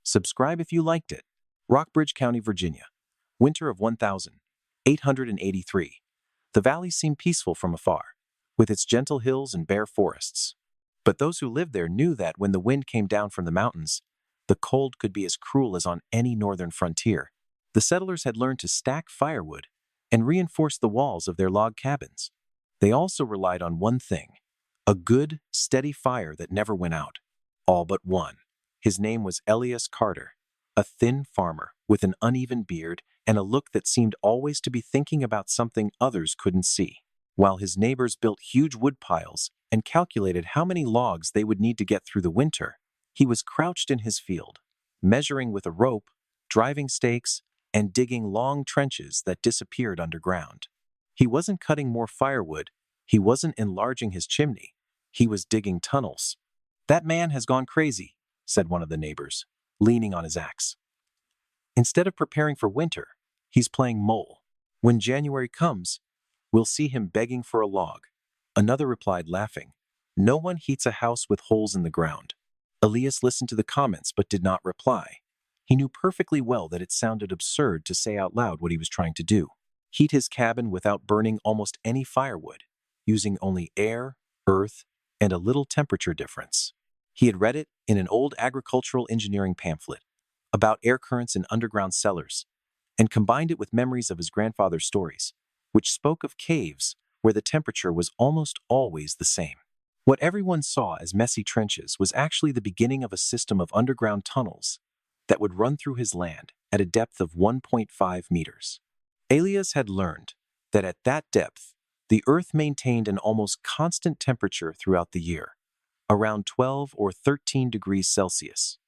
Subscribe if you liked it. Rockbridge County, Virginia. Winter of 1883. The valley seemed peaceful from afar, with its gentle hills and bare forests. But those who lived there knew that when the wind came down from the mountains, the cold could be as cruel as on any northern frontier. The settlers had learned to stack firewood and reinforce the walls of their log cabins. They also relied on one thing: a good, steady fire that never went out. All but one. His name was Elias Carter, a thin farmer with an uneven beard and a look that seemed always to be thinking about something others couldn't see. While his neighbors built huge wood piles and calculated how many logs they would need to get through the winter, he was crouched in his field, measuring with a rope, driving stakes, and digging long trenches that disappeared underground. He wasn't cutting more firewood, he wasn't enlarging his chimney, he was digging tunnels. "That man has gone crazy," said one of the neighbors, leaning on his axe. "Instead of preparing for winter, he's playing mole. When January comes, we'll see him begging for a log." Another replied, laughing, "No one heats a house with holes in the ground." Elias listened to the comments but did not reply. He knew perfectly well that it sounded absurd to say out loud what he was trying to do: heat his cabin without burning almost any firewood, using only air, earth, and a little temperature difference. He had read it in an old agricultural engineering pamphlet about air currents in underground cellars, and combined it with memories of his grandfather's stories, which spoke of caves where the temperature was almost always the same. What everyone saw as messy trenches was actually the beginning of a system of underground tunnels that would run through his land at a depth of 1.5 meters. Elias had learned that at that depth, the earth maintained an almost constant temperature throughout the year, around 12 or 13 degrees Celsius.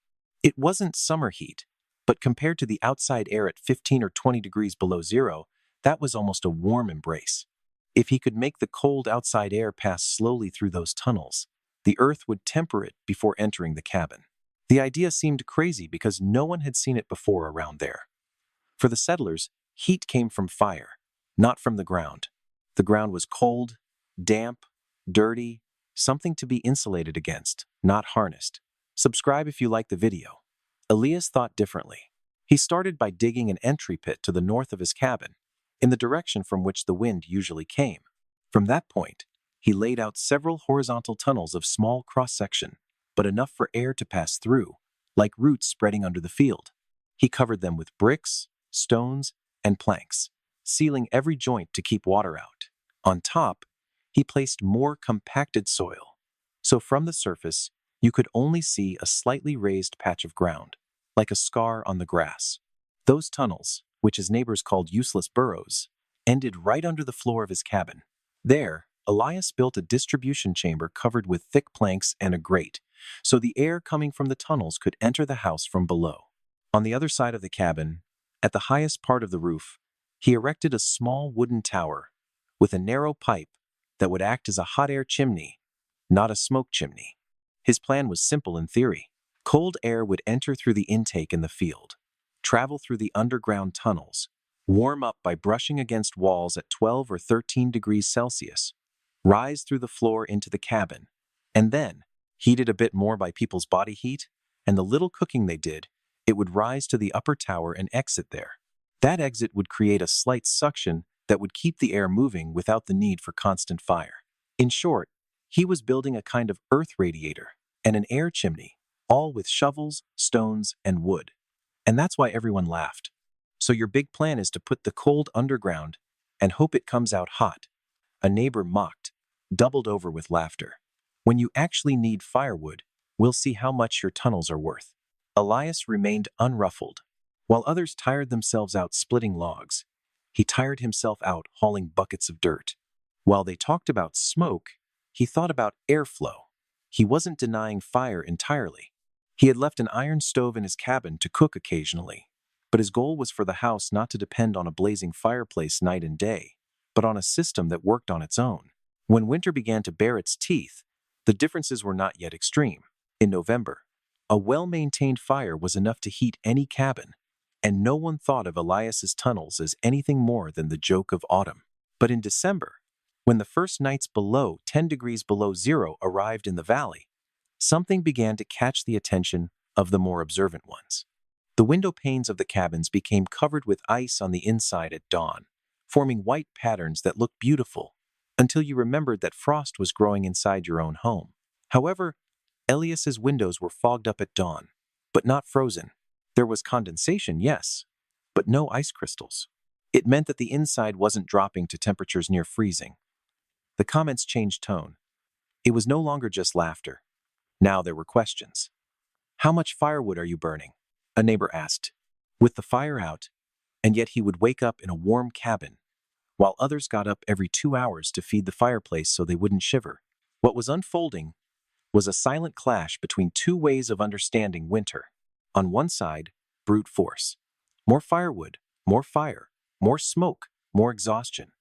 It wasn't summer heat, but compared to the outside air at 15 or 20 degrees below zero, that was almost a warm embrace. If he could make the cold outside air pass slowly through those tunnels, the earth would temper it before entering the cabin. The idea seemed crazy because no one had seen it before around there. For the settlers, heat came from fire, not from the ground. The ground was cold, damp, dirty, something to be insulated against, not harnessed. Subscribe if you like the video. Elias thought differently. He started by digging an entry pit to the north of his cabin, in the direction from which the wind usually came. From that point, he laid out several horizontal tunnels of small cross-section, but enough for air to pass through, like roots spreading under the field. He covered them with bricks, stones, and planks, sealing every joint to keep water out. On top, he placed more compacted soil, so from the surface, you could only see a slightly raised patch of ground, like a scar on the grass. Those tunnels, which his neighbors called useless burrows, ended right under the floor of his cabin. There, Elias built a distribution chamber covered with thick planks and a grate, so the air coming from the tunnels could enter the house from below. On the other side of the cabin, at the highest part of the roof, he erected a small wooden tower with a narrow pipe that would act as a hot air chimney, not a smoke chimney. His plan was simple in theory. Cold air would enter through the intake in the field, travel through the underground tunnels, warm up by brushing against walls at 12 or 13 degrees Celsius, rise through the floor into the cabin, and then, heated a bit more by people's body heat and the little cooking they did, it would rise to the upper tower and exit there. That exit would create a slight suction that would keep the air moving without the need for constant fire. In short, he was building a kind of earth radiator and an air chimney, all with shovels, stones, and wood. And that's why everyone laughed. "So your big plan is to put the cold underground and hope it comes out hot?" A neighbor mocked, doubled over with laughter. "When you actually need firewood, we'll see how much your tunnels are worth." Elias remained unruffled. While others tired themselves out splitting logs, he tired himself out hauling buckets of dirt. While they talked about smoke, he thought about airflow. He wasn't denying fire entirely. He had left an iron stove in his cabin to cook occasionally, but his goal was for the house not to depend on a blazing fireplace night and day, but on a system that worked on its own. When winter began to bare its teeth, the differences were not yet extreme. In November, a well-maintained fire was enough to heat any cabin, and no one thought of Elias's tunnels as anything more than the joke of autumn. But in December, when the first nights below 10 degrees below zero arrived in the valley, something began to catch the attention of the more observant ones. The window panes of the cabins became covered with ice on the inside at dawn, forming white patterns that looked beautiful until you remembered that frost was growing inside your own home. However, Elias's windows were fogged up at dawn, but not frozen. There was condensation, yes, but no ice crystals. It meant that the inside wasn't dropping to temperatures near freezing. The comments changed tone. It was no longer just laughter. Now there were questions. "How much firewood are you burning?" a neighbor asked. With the fire out, and yet he would wake up in a warm cabin, while others got up every 2 hours to feed the fireplace so they wouldn't shiver. What was unfolding was a silent clash between two ways of understanding winter. On one side, brute force. More firewood, more fire, more smoke, more exhaustion.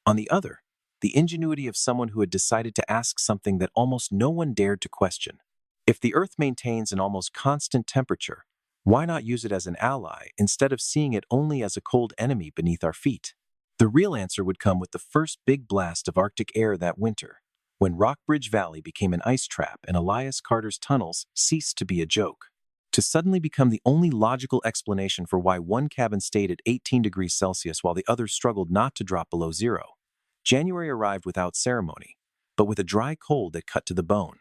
On the other, the ingenuity of someone who had decided to ask something that almost no one dared to question. If the Earth maintains an almost constant temperature, why not use it as an ally instead of seeing it only as a cold enemy beneath our feet? The real answer would come with the first big blast of Arctic air that winter, when Rockbridge Valley became an ice trap and Elias Carter's tunnels ceased to be a joke, to suddenly become the only logical explanation for why one cabin stayed at 18 degrees Celsius while the others struggled not to drop below zero. January arrived without ceremony, but with a dry cold that cut to the bone.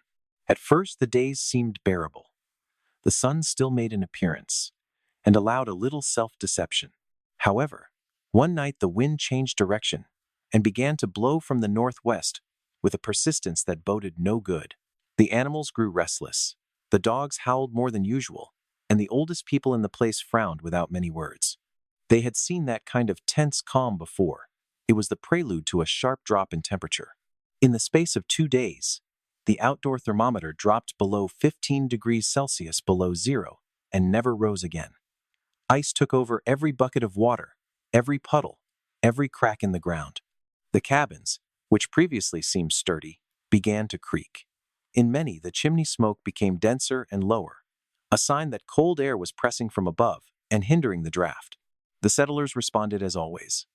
At first, the days seemed bearable. The sun still made an appearance and allowed a little self-deception. However, one night the wind changed direction and began to blow from the northwest with a persistence that boded no good. The animals grew restless. The dogs howled more than usual, and the oldest people in the place frowned without many words. They had seen that kind of tense calm before. It was the prelude to a sharp drop in temperature. In the space of 2 days, the outdoor thermometer dropped below 15 degrees Celsius below zero and never rose again. Ice took over every bucket of water, every puddle, every crack in the ground. The cabins, which previously seemed sturdy, began to creak. In many, the chimney smoke became denser and lower, a sign that cold air was pressing from above and hindering the draft. The settlers responded as always.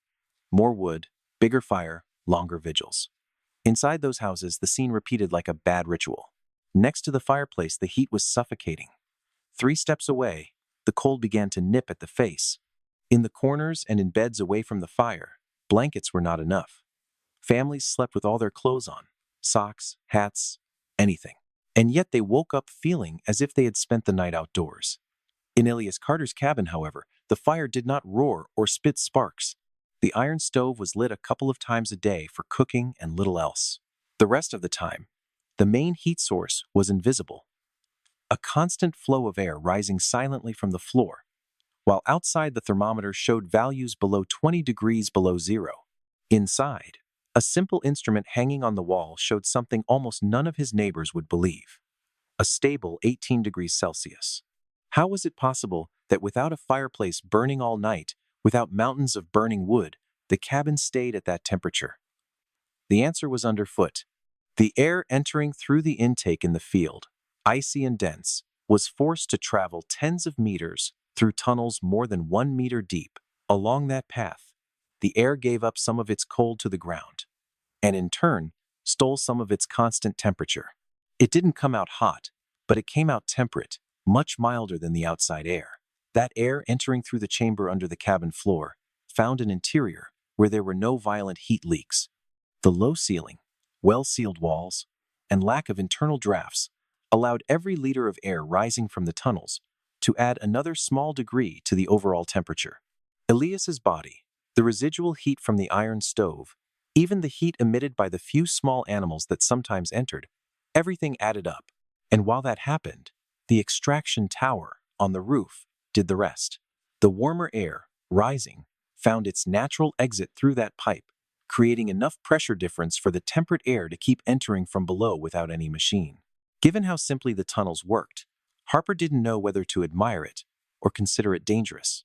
More wood, bigger fire, longer vigils. Inside those houses, the scene repeated like a bad ritual. Next to the fireplace, the heat was suffocating. 3 steps away, the cold began to nip at the face. In the corners and in beds away from the fire, blankets were not enough. Families slept with all their clothes on, socks, hats, anything. And yet they woke up feeling as if they had spent the night outdoors. In Elias Carter's cabin, however, the fire did not roar or spit sparks. The iron stove was lit a couple of times a day for cooking and little else. The rest of the time, the main heat source was invisible. A constant flow of air rising silently from the floor, while outside the thermometer showed values below 20 degrees below zero. Inside, a simple instrument hanging on the wall showed something almost none of his neighbors would believe: a stable 18 degrees Celsius. How was it possible that without a fireplace burning all night, without mountains of burning wood, the cabin stayed at that temperature? The answer was underfoot. The air entering through the intake in the field, icy and dense, was forced to travel tens of meters through tunnels more than 1 meter deep. Along that path, the air gave up some of its cold to the ground, and in turn, stole some of its constant temperature. It didn't come out hot, but it came out temperate, much milder than the outside air. That air entering through the chamber under the cabin floor found an interior where there were no violent heat leaks. The low ceiling, well-sealed walls, and lack of internal drafts allowed every liter of air rising from the tunnels to add another small degree to the overall temperature. Elias's body, the residual heat from the iron stove, even the heat emitted by the few small animals that sometimes entered, everything added up. And while that happened, the extraction tower on the roof did the rest. The warmer air, rising, found its natural exit through that pipe, creating enough pressure difference for the temperate air to keep entering from below without any machine. Given how simply the tunnels worked, Harper didn't know whether to admire it or consider it dangerous.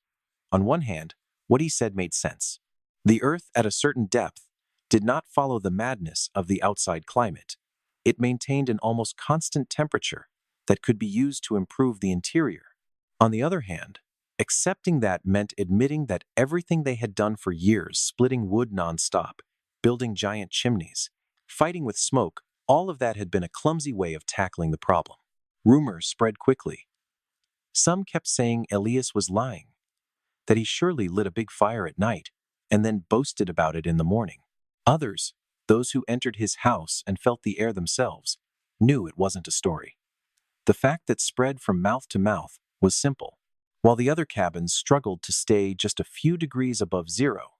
On one hand, what he said made sense. The Earth, at a certain depth, did not follow the madness of the outside climate. It maintained an almost constant temperature that could be used to improve the interior. On the other hand, accepting that meant admitting that everything they had done for years, splitting wood nonstop, building giant chimneys, fighting with smoke, all of that had been a clumsy way of tackling the problem. Rumors spread quickly. Some kept saying Elias was lying, that he surely lit a big fire at night and then boasted about it in the morning. Others, those who entered his house and felt the air themselves, knew it wasn't a story. The fact that spread from mouth to mouth was simple. While the other cabins struggled to stay just a few degrees above zero,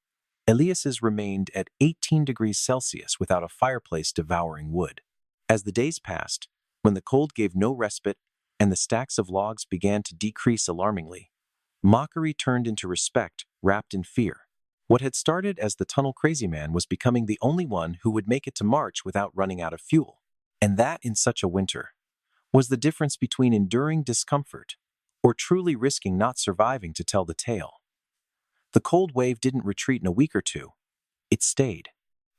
Elias's remained at 18 degrees Celsius without a fireplace devouring wood. As the days passed, when the cold gave no respite and the stacks of logs began to decrease alarmingly, mockery turned into respect wrapped in fear. What had started as the tunnel crazy man was becoming the only one who would make it to March without running out of fuel. And that, in such a winter, was the difference between enduring discomfort or truly risking not surviving to tell the tale. The cold wave didn't retreat in a week or two. It stayed.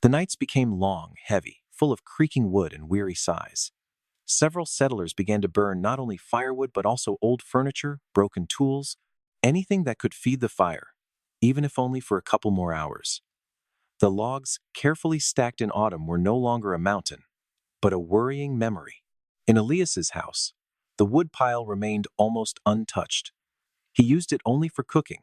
The nights became long, heavy, full of creaking wood and weary sighs. Several settlers began to burn not only firewood but also old furniture, broken tools, anything that could feed the fire, even if only for a couple more hours. The logs, carefully stacked in autumn, were no longer a mountain, but a worrying memory. In Elias's house, the wood pile remained almost untouched. He used it only for cooking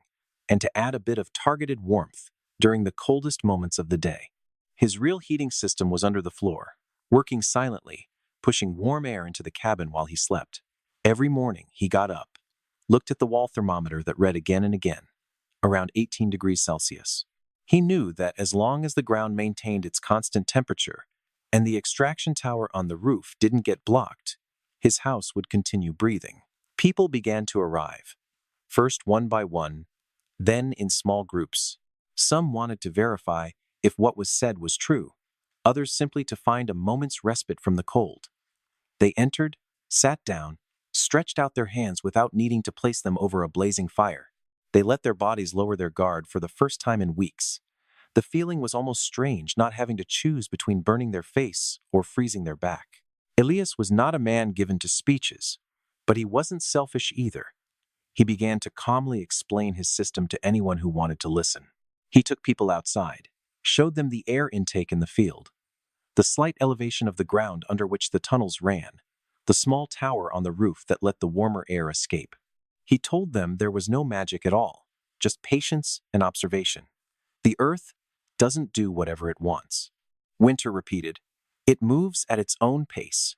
and to add a bit of targeted warmth during the coldest moments of the day. His real heating system was under the floor, working silently, pushing warm air into the cabin while he slept. Every morning he got up, looked at the wall thermometer that read again and again, around 18 degrees Celsius. He knew that as long as the ground maintained its constant temperature and the extraction tower on the roof didn't get blocked, his house would continue breathing. People began to arrive, first one by one, then in small groups. Some wanted to verify if what was said was true, others simply to find a moment's respite from the cold. They entered, sat down, stretched out their hands without needing to place them over a blazing fire. They let their bodies lower their guard for the first time in weeks. The feeling was almost strange, not having to choose between burning their face or freezing their back. Elias was not a man given to speeches, but he wasn't selfish either. He began to calmly explain his system to anyone who wanted to listen. He took people outside, showed them the air intake in the field, the slight elevation of the ground under which the tunnels ran, the small tower on the roof that let the warmer air escape. He told them there was no magic at all, just patience and observation. The earth doesn't do whatever it wants. Winter repeated, it moves at its own pace.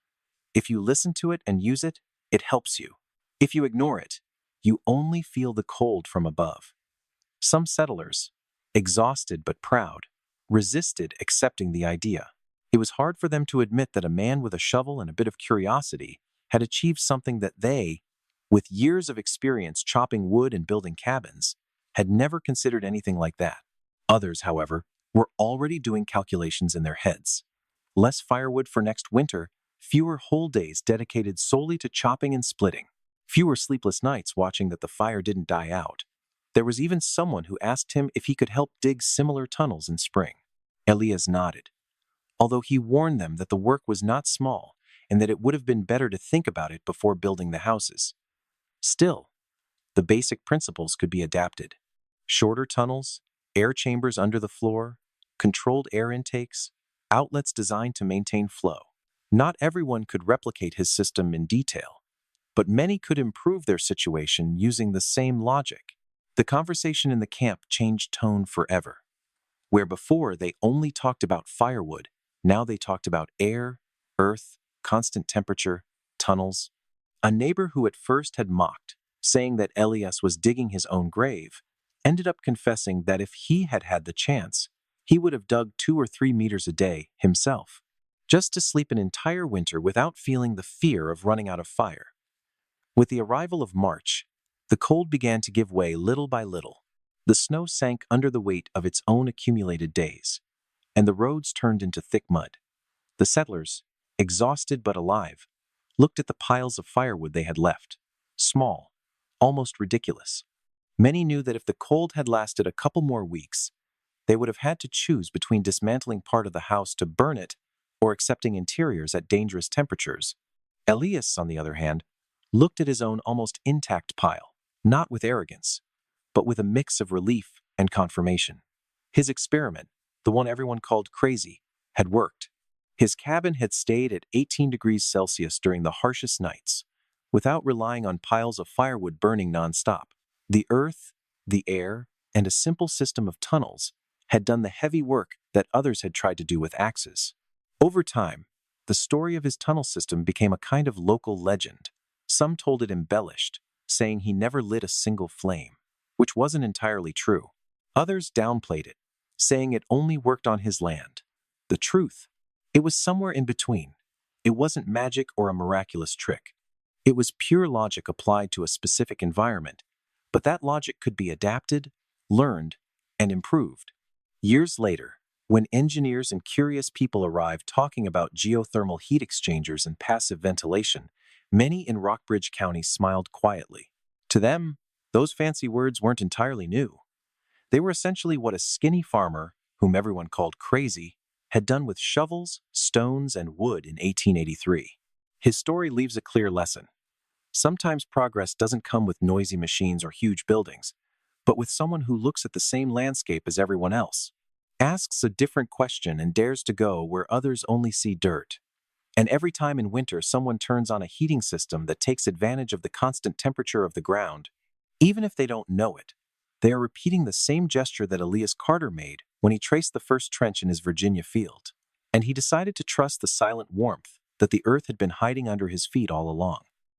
If you listen to it and use it, it helps you. If you ignore it, you only feel the cold from above. Some settlers, exhausted but proud, resisted accepting the idea. It was hard for them to admit that a man with a shovel and a bit of curiosity had achieved something that they, with years of experience chopping wood and building cabins, had never considered anything like that. Others, however, were already doing calculations in their heads. Less firewood for next winter, fewer whole days dedicated solely to chopping and splitting, fewer sleepless nights watching that the fire didn't die out. There was even someone who asked him if he could help dig similar tunnels in spring. Elias nodded, although he warned them that the work was not small and that it would have been better to think about it before building the houses. Still, the basic principles could be adapted. Shorter tunnels, air chambers under the floor, controlled air intakes, outlets designed to maintain flow. Not everyone could replicate his system in detail, but many could improve their situation using the same logic. The conversation in the camp changed tone forever. Where before they only talked about firewood, now they talked about air, earth, constant temperature, tunnels. A neighbor who at first had mocked, saying that Elias was digging his own grave, ended up confessing that if he had had the chance, he would have dug 2 or 3 meters a day himself, just to sleep an entire winter without feeling the fear of running out of fire. With the arrival of March, the cold began to give way little by little. The snow sank under the weight of its own accumulated days, and the roads turned into thick mud. The settlers, exhausted but alive, looked at the piles of firewood they had left, small, almost ridiculous. Many knew that if the cold had lasted a couple more weeks, they would have had to choose between dismantling part of the house to burn it or accepting interiors at dangerous temperatures. Elias, on the other hand, looked at his own almost intact pile, not with arrogance, but with a mix of relief and confirmation. His experiment, the one everyone called crazy, had worked. His cabin had stayed at 18 degrees Celsius during the harshest nights, without relying on piles of firewood burning nonstop. The earth, the air, and a simple system of tunnels had done the heavy work that others had tried to do with axes. Over time, the story of his tunnel system became a kind of local legend. Some told it embellished, saying he never lit a single flame, which wasn't entirely true. Others downplayed it, saying it only worked on his land. The truth, it was somewhere in between. It wasn't magic or a miraculous trick. It was pure logic applied to a specific environment, but that logic could be adapted, learned, and improved. Years later, when engineers and curious people arrived talking about geothermal heat exchangers and passive ventilation, many in Rockbridge County smiled quietly. To them, those fancy words weren't entirely new. They were essentially what a skinny farmer, whom everyone called crazy, had done with shovels, stones, and wood in 1883. His story leaves a clear lesson. Sometimes progress doesn't come with noisy machines or huge buildings, but with someone who looks at the same landscape as everyone else, asks a different question and dares to go where others only see dirt. And every time in winter someone turns on a heating system that takes advantage of the constant temperature of the ground, even if they don't know it, they are repeating the same gesture that Elias Carter made when he traced the first trench in his Virginia field. And he decided to trust the silent warmth that the earth had been hiding under his feet all along.